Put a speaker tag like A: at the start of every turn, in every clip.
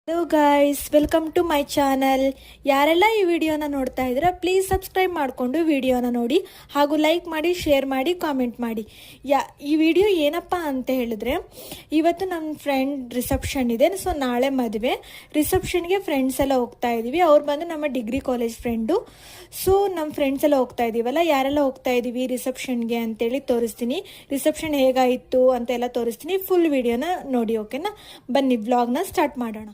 A: Hello guys, welcome to my channel. ಯಾರೆಲ್ಲ ಈ ವಿಡಿಯೋನ ನೋಡ್ತಾ ಇದ್ದೀರಾ ಪ್ಲೀಸ್ ಸಬ್ಸ್ಕ್ರೈಬ್ ಮಾಡಿಕೊಂಡು ವಿಡಿಯೋನ ನೋಡಿ, ಹಾಗೂ ಲೈಕ್ ಮಾಡಿ, ಶೇರ್ ಮಾಡಿ, ಕಾಮೆಂಟ್ ಮಾಡಿ. ಈ ವಿಡಿಯೋ ಏನಪ್ಪ ಅಂತ ಹೇಳಿದ್ರೆ, ಇವತ್ತು ನಮ್ಮ ಫ್ರೆಂಡ್ ರಿಸೆಪ್ಷನ್ ಇದೆ. ಸೊ ನಾಳೆ ಮದುವೆ. ರಿಸೆಪ್ಷನ್ಗೆ ಫ್ರೆಂಡ್ಸ್ ಎಲ್ಲ ಹೋಗ್ತಾ ಇದ್ದೀವಿ. ಅವ್ರು ಬಂದು ನಮ್ಮ ಡಿಗ್ರಿ ಕಾಲೇಜ್ ಫ್ರೆಂಡು. ಸೊ ನಮ್ಮ ಫ್ರೆಂಡ್ಸ್ ಎಲ್ಲ ಹೋಗ್ತಾ ಇದ್ದೀವಲ್ಲ, ಯಾರೆಲ್ಲ ಹೋಗ್ತಾ ಇದ್ದೀವಿ ರಿಸೆಪ್ಷನ್ಗೆ ಅಂತೇಳಿ ತೋರಿಸ್ತೀನಿ. ರಿಸೆಪ್ಷನ್ ಹೇಗಾಯಿತು ಅಂತೆಲ್ಲ ತೋರಿಸ್ತೀನಿ. ಫುಲ್ ವಿಡಿಯೋನ ನೋಡಿ, ಓಕೆನಾ? ಬನ್ನಿ ವ್ಲಾಗ್ನ ಸ್ಟಾರ್ಟ್ ಮಾಡೋಣ.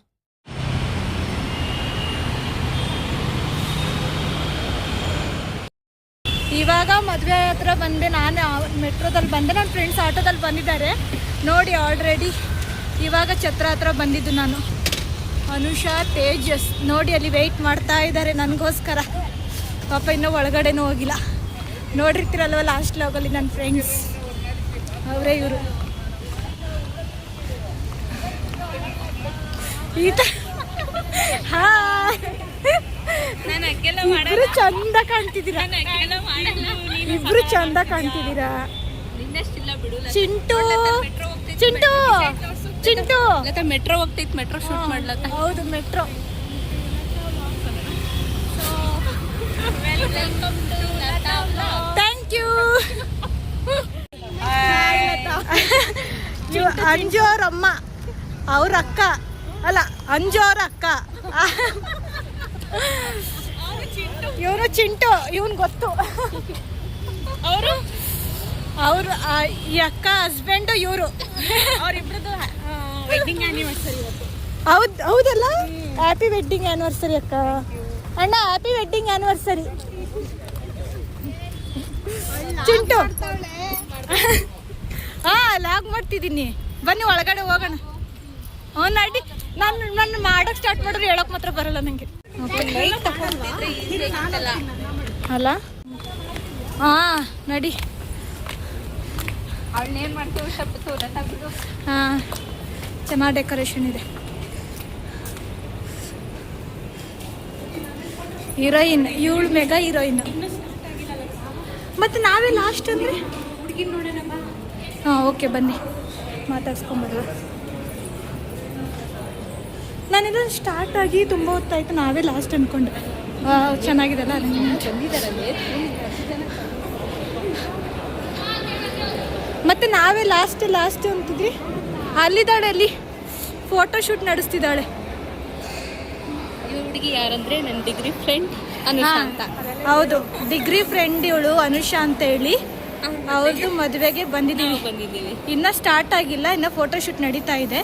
A: ಇವಾಗ ಮದುವೆ ಹತ್ರ ಬಂದೆ. ನಾನು ಮೆಟ್ರೋದಲ್ಲಿ ಬಂದೆ, ನನ್ನ ಫ್ರೆಂಡ್ಸ್ ಆಟೋದಲ್ಲಿ ಬಂದಿದ್ದಾರೆ ನೋಡಿ. ಆಲ್ರೆಡಿ ಇವಾಗ ಛತ್ರ ಹತ್ರ ಬಂದಿದ್ದು ನಾನು. ಅನುಷಾ, ತೇಜಸ್ ನೋಡಿ ಅಲ್ಲಿ ವೆಯ್ಟ್ ಮಾಡ್ತಾ ಇದ್ದಾರೆ ನನಗೋಸ್ಕರ. ಪಾಪ ಇನ್ನೂ ಒಳಗಡೆನೂ ಹೋಗಿಲ್ಲ. ನೋಡಿರ್ತೀರಲ್ವ ಲಾಸ್ಟ್ ಲಾಗಲ್ಲಿ ನನ್ನ ಫ್ರೆಂಡ್ಸ್ ಅವರೇ ಇವರು. ಇಬ್ರು ಚಂದ ಕಾಣ್ತಿದ್ದೀರಾ, ಇಬ್ರು ಚಂದ ಕಾಣ್ತಿದ್ದೀರಾ. ಚಿಂಟು ಚಿಂಟು ಚಿಂಟು
B: ಮೆಟ್ರೋ ಹೋಗ್ತೈತಿ, ಮೆಟ್ರೋ ಶೂಟ್ ಮಾಡ್ಲತ್ತ.
A: ಹೌದು, ಮೆಟ್ರೋ. Thank you. ಅಂಜು ಅವ್ರ ಅಮ್ಮ, ಅವ್ರ ಅಕ್ಕ ಅಲ್ಲ, ಅಂಜು ಅವ್ರ ಅಕ್ಕ. ಇವನು ಚಿಂಟು, ಇವನ್ ಗೊತ್ತು. ಅವರು ಈ ಅಕ್ಕ ಹಸ್ಬೆಂಡು ಇವರು.
B: ಅವರಿಬ್ರದ್ದು ವೆಡ್ಡಿಂಗ್ ಆನಿವರ್ಸರಿ.
A: ಹೌದಲ್ಲ? ಹ್ಯಾಪಿ ವೆಡ್ಡಿಂಗ್ ಆನಿವರ್ಸರಿ ಅಕ್ಕ. ಅಣ್ಣ happy wedding anniversary. Chintu log ಮಾಡ್ತಿದ್ದೀನಿ. ಬನ್ನಿ ಒಳಗಡೆ ಹೋಗೋಣ. ನಡಿ. ನಾನು ಮಾಡಕ್ ಸ್ಟಾರ್ಟ್ ಮಾಡಿದ್ರೆ ಹೇಳಕ್ ಮಾತ್ರ ಬರಲ್ಲ ನಂಗೆ. ಅಲ್ಲ? ನಡಿ. ಚೆನ್ನಾಗಿ ಡೆಕೋರೇಷನ್ ಇದೆ. ಹೀರೋಯಿನ್ ಇವಳು, ಮೆಗಾ ಹೀರೋಯಿನ್. ಮತ್ತೆ ನಾವೇ ಲಾಸ್ಟ್ ಅಂದ್ರೆ ಓಕೆ, ಬನ್ನಿ ಮಾತಾಡ್ಸ್ಕೊಂಬರ್ರ. ನಾನಿದು ಸ್ಟಾರ್ಟ್ ಆಗಿ ತುಂಬ ಹೊತ್ತಾಯ್ತು, ನಾವೇ ಲಾಸ್ಟ್ ಅಂದ್ಕೊಂಡೆ. ಚೆನ್ನಾಗಿದೆಲ್ಲ ಮತ್ತೆ ನಾವೇ ಲಾಸ್ಟ್ ಅಂತಿದ್ರಿ. ಅಲ್ಲಿದ್ದಾಳೆ, ಅಲ್ಲಿ ಫೋಟೋ ಶೂಟ್ ನಡೆಸ್ತಿದ್ದಾಳೆ.
B: ಈ ಹುಡುಗಿ ಯಾರಂದ್ರೆ ನನ್ನ ಡಿಗ್ರಿ ಫ್ರೆಂಡ್ ಅನುಷಾ ಅಂತ.
A: ಹೌದು, ಡಿಗ್ರಿ ಫ್ರೆಂಡ್ ಇವಳು ಅನುಷಾ ಅಂತ ಹೇಳಿ. ಅವ್ರದ್ದು ಮದುವೆಗೆ ಬಂದಿದ್ದೀವಿ. ಇನ್ನ ಸ್ಟಾರ್ಟ್ ಆಗಿಲ್ಲ, ಇನ್ನ ಫೋಟೋ ಶೂಟ್ ನಡೀತಾ ಇದೆ.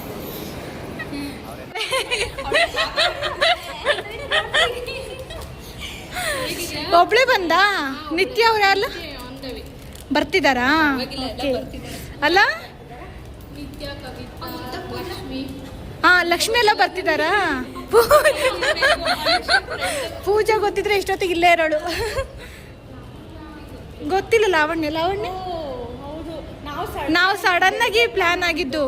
A: ಒಬ್ಳೆ ಬಂದ. ನಿತ್ಯ ಅವ್ರು ಯಾರಲ್ಲ ಬರ್ತಿದಾರಾ? ಅಲ್ಲ, ಲಕ್ಷ್ಮಿ ಎಲ್ಲ ಬರ್ತಿದಾರಾ? ಪೂಜಾ ಗೊತ್ತಿದ್ರೆ ಇಷ್ಟೊತ್ತಿಗೆ ಇಲ್ಲೇ ಇರೋಳು. ಗೊತ್ತಿಲ್ಲ ಲಾವಣ್ಯ. ನಾವು ಸಡನ್ ಆಗಿ ಪ್ಲಾನ್ ಆಗಿದ್ದು.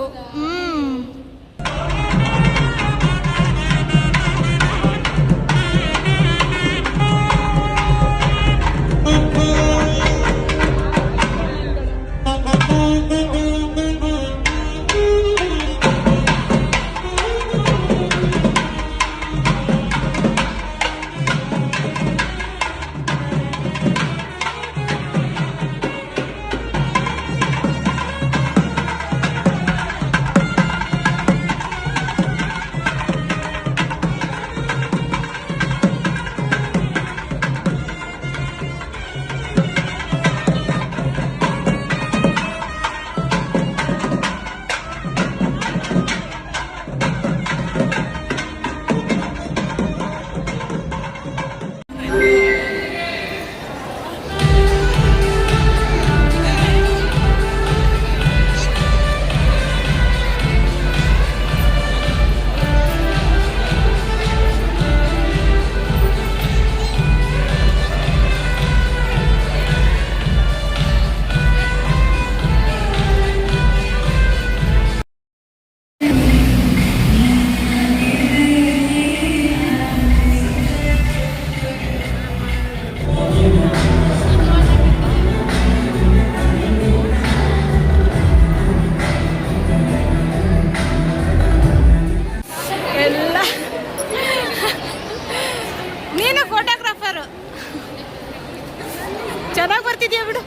A: ಚೆನ್ನಾಗಿ ಬರ್ತಿದ್ಯಾ ಬಿಡು.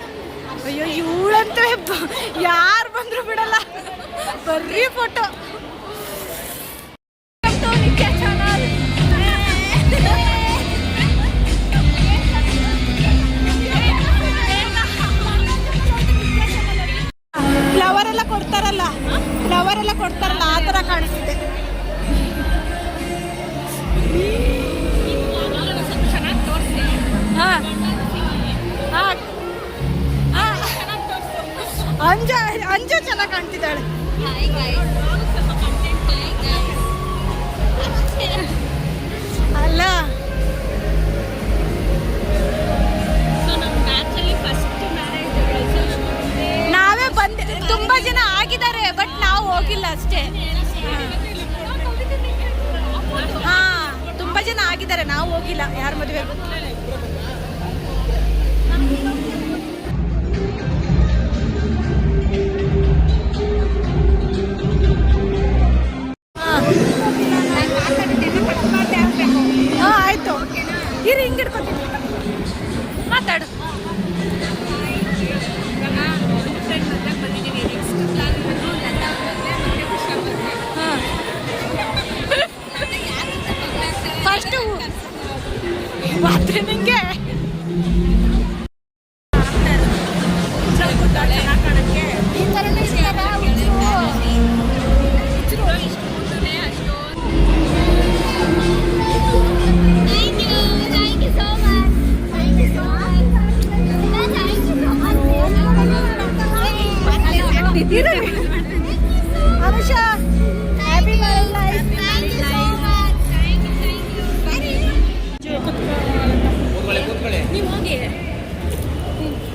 A: ಅಯ್ಯೋ ಇವಳಂತೂ ಯಾರು ಬಂದ್ರು ಬಿಡಲ್ಲ, ಬರ್ರಿ ಫೋಟೋ. ಫ್ಲವರ್ ಎಲ್ಲ ಕೊಡ್ತಾರಲ್ಲ, ಆ ಥರ ಕಾಣಿಸ್ತಿದೆ. ಹಾಂ ಹಾಂ ಅಂಜ ಚೆನ್ನಾಗಿ ಕಾಣ್ತಿದ್ದಾಳೆ. ಅಲ್ಲ ನಾವೇ ಬಂದ, ತುಂಬಾ ಜನ ಆಗಿದ್ದಾರೆ, ಬಟ್ ನಾವು ಹೋಗಿಲ್ಲ ಅಷ್ಟೇ. ಹಾ ತುಂಬಾ ಜನ ಆಗಿದ್ದಾರೆ, ನಾವು ಹೋಗಿಲ್ಲ ಯಾರ ಮದುವೆ. ಆಯ್ತು ಇರಿ, ಹಿಂಗೆ ಹಿಡ್ಕೊತೀನಿ, ಮಾತಾಡು. ಫಸ್ಟು ಮಾತ್ರ ನಿಂಗೆ ಅನುಷಾ, ಹ್ಯಾಪಿ ಮ್ಯಾರೇಜ್ ಲೈಫ್.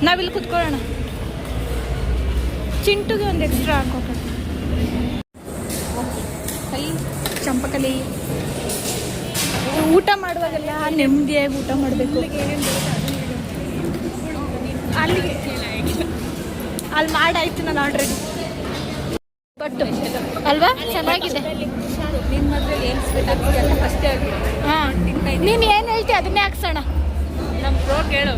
A: ನಾವಿಲ್ಲಿ ಕುತ್ಕೊಳ್ಳೋಣ. ಚಿಂಟುಗೆ ಒಂದು ಎಕ್ಸ್ಟ್ರಾ ಹಾಕೋಕೆ. ಚಂಪಕಲಿ ಊಟ ಮಾಡುವಾಗೆಲ್ಲ ನೆಮ್ಮದಿಯಾಗಿ ಊಟ ಮಾಡಬೇಕು. ಅಲ್ಲಿ ಮಾಡಾಯ್ತು ನಾನು ಆಲ್ರೆಡಿ. ಬಟ್ ಅಲ್ವಾ ಚೆನ್ನಾಗಿದೆ. ಹಾಂ ನೀನು ಏನು ಹೇಳ್ತೀಯ ಅದನ್ನೇ ಹಾಕ್ಸೋಣ.
B: ನಮ್ಮ ಪ್ರೋ ಕೇಳು.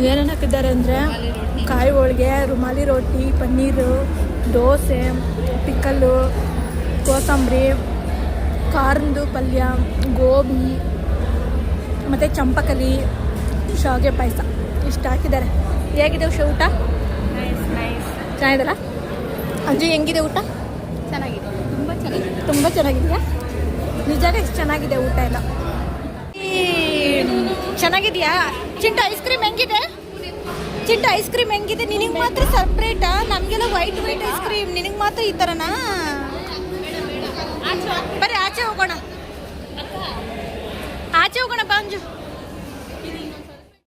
A: ಏನೇನು ಹಾಕಿದ್ದಾರೆ ಅಂದರೆ ಕಾಯಿ ಹೋಳಿಗೆ, ರುಮಾಲಿ ರೋಟಿ, ಪನ್ನೀರು, ದೋಸೆ, ಪಿಕ್ಕಲ್ಲು, ಕೋಸಂಬರಿ, ಖಾರಂದು ಪಲ್ಯ, ಗೋಬಿ ಮತ್ತು ಚಂಪಕಲಿ, ಶಾವಿಗೆ ಪಾಯಸ ಇಷ್ಟು ಹಾಕಿದ್ದಾರೆ. ಹೇಗಿದೆ ಊಟ? ಚೆನ್ನಾಗಿದಲ್ಲ ಅಜ್ಜಿ? ಹೆಂಗಿದೆ ಊಟ?
B: ಚೆನ್ನಾಗಿದೆ, ತುಂಬ ಚೆನ್ನಾಗಿದೆ.
A: ತುಂಬ ಚೆನ್ನಾಗಿದೆಯಾ? ನಿಜಾನೇ ಚೆನ್ನಾಗಿದೆ ಊಟ ಎಲ್ಲ. ಚೆನ್ನಾಗಿದೆಯಾ ಚಿಂಟು? ಐಸ್ ಕ್ರೀಮ್ ಹೆಂಗಿದೆ ಚಿಂಟು? ಐಸ್ ಕ್ರೀಮ್ ಹೆಂಗಿದೆ? ನಿನಗೆ ಮಾತ್ರ ಸಪ್ರೇಟಾ? ನಮಗೆಲ್ಲ ವೈಟ್ ಐಸ್ ಕ್ರೀಮ್, ನಿನಗೆ ಮಾತ್ರ ಈ ಥರನಾ? ಬರೀ ಆಚೆ ಹೋಗೋಣ, ಆಚೆ ಹೋಗೋಣ ಬಾಂಜು.